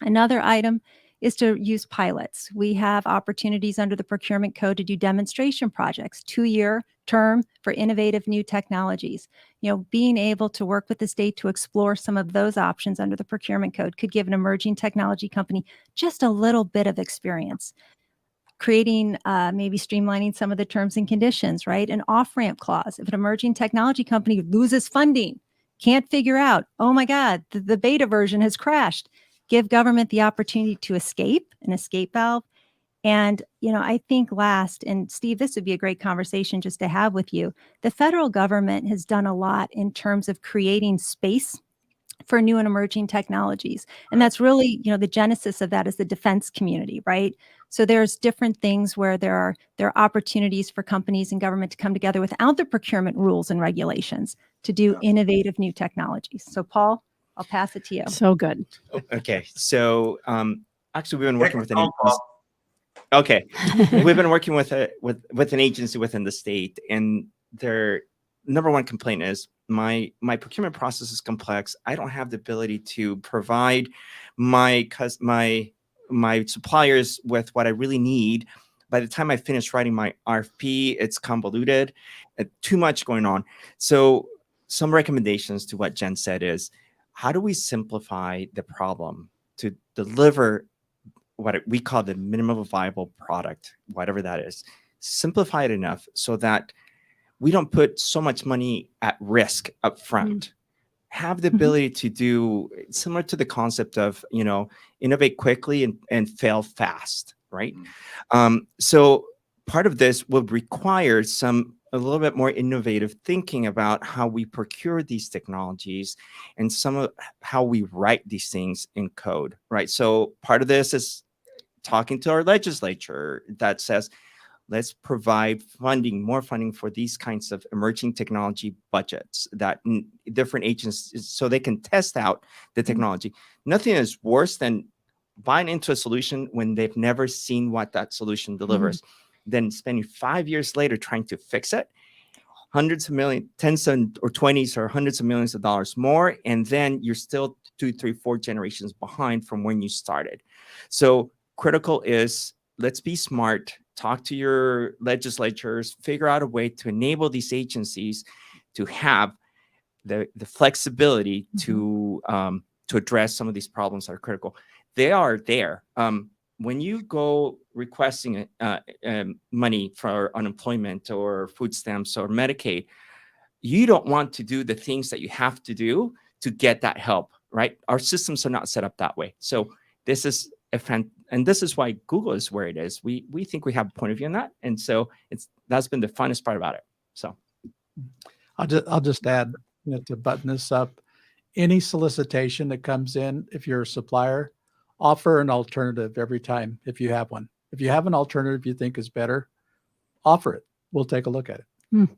Another item is to use pilots. We have opportunities under the procurement code to do demonstration projects, 2-year term for innovative new technologies. Being able to work with the state to explore some of those options under the procurement code could give an emerging technology company just a little bit of experience. Creating, maybe streamlining some of the terms and conditions, right? An off-ramp clause. If an emerging technology company loses funding, can't figure out, oh my God, the beta version has crashed. Give government the opportunity to escape, an escape valve. And, I think last, and Steve, this would be a great conversation just to have with you. The federal government has done a lot in terms of creating space for new and emerging technologies. And that's really, the genesis of that is the defense community, right? So there's different things where there are opportunities for companies and government to come together without the procurement rules and regulations to do innovative new technologies. So Paul, I'll pass it to you. So good. Okay. So actually, we've been Take working a with an phone call. Okay. We've been working with an agency within the state, and their number one complaint is my procurement process is complex. I don't have the ability to provide my suppliers with what I really need. By the time I finish writing my RFP, it's convoluted, too much going on. So some recommendations to what Jen said is, how do we simplify the problem to deliver what we call the minimum viable product, whatever that is, simplify it enough so that we don't put so much money at risk up front. Have the ability to do similar to the concept of, innovate quickly and fail fast, right? So part of this would require a little bit more innovative thinking about how we procure these technologies and some of how we write these things in code, right? So part of this is talking to our legislature that says, let's provide more funding for these kinds of emerging technology budgets that different agencies, so they can test out the technology. Nothing is worse than buying into a solution when they've never seen what that solution delivers, then spending 5 years later trying to fix it, hundreds of millions, tens or 20s or hundreds of millions of dollars more, and then you're still 2, 3, 4 generations behind from when you started. So critical is, let's be smart, talk to your legislatures, figure out a way to enable these agencies to have the flexibility to address some of these problems that are critical. They are there. When you go requesting money for unemployment or food stamps or Medicaid, you don't want to do the things that you have to do to get that help, right? Our systems are not set up that way. So this is and this is why Google is where it is. We think we have a point of view on that, and so that's been the funnest part about it. So I'll just add, to button this up, any solicitation that comes in, if you're a supplier, offer an alternative every time if you have one. If you have an alternative you think is better, offer it. We'll take a look at it.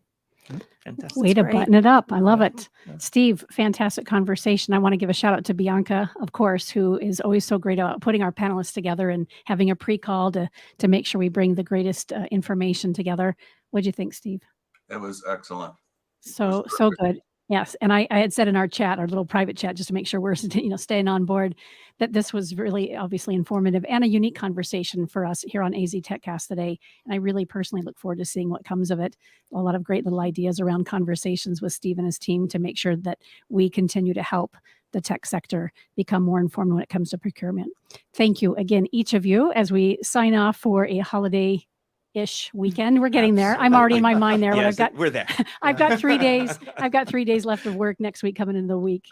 fantastic. Way to great. button it up. I love it. Yeah. Steve, fantastic conversation. I want to give a shout out to Bianca, of course, who is always so great about putting our panelists together and having a pre-call to make sure we bring the greatest information together. What'd you think, Steve? It was excellent. So good. Yes. And I had said in our chat, our little private chat, just to make sure we're staying on board, that this was really obviously informative and a unique conversation for us here on AZ TechCast today. And I really personally look forward to seeing what comes of it. A lot of great little ideas around conversations with Steve and his team to make sure that we continue to help the tech sector become more informed when it comes to procurement. Thank you again, each of you, as we sign off for a holiday weekend. We're getting there. I'm already in my mind there. Yes, But we're there. I've got 3 days. I've got 3 days left of work next week coming into the week.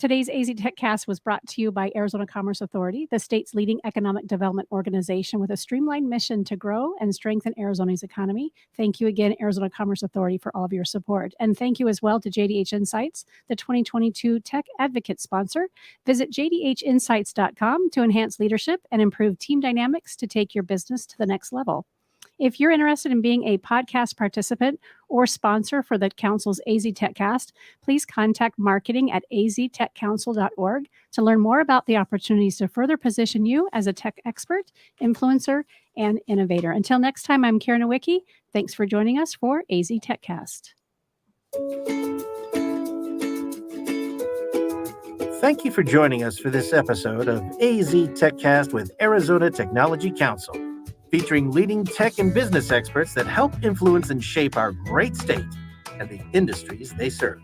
Today's AZ TechCast was brought to you by Arizona Commerce Authority, the state's leading economic development organization with a streamlined mission to grow and strengthen Arizona's economy. Thank you again, Arizona Commerce Authority, for all of your support. And thank you as well to JDH Insights, the 2022 Tech Advocate sponsor. Visit jdhinsights.com to enhance leadership and improve team dynamics to take your business to the next level. If you're interested in being a podcast participant or sponsor for the Council's AZ TechCast, please contact marketing at aztechcouncil.org to learn more about the opportunities to further position you as a tech expert, influencer, and innovator. Until next time, I'm Karen Nowicki. Thanks for joining us for AZ TechCast. Thank you for joining us for this episode of AZ TechCast with Arizona Technology Council, featuring leading tech and business experts that help influence and shape our great state and the industries they serve.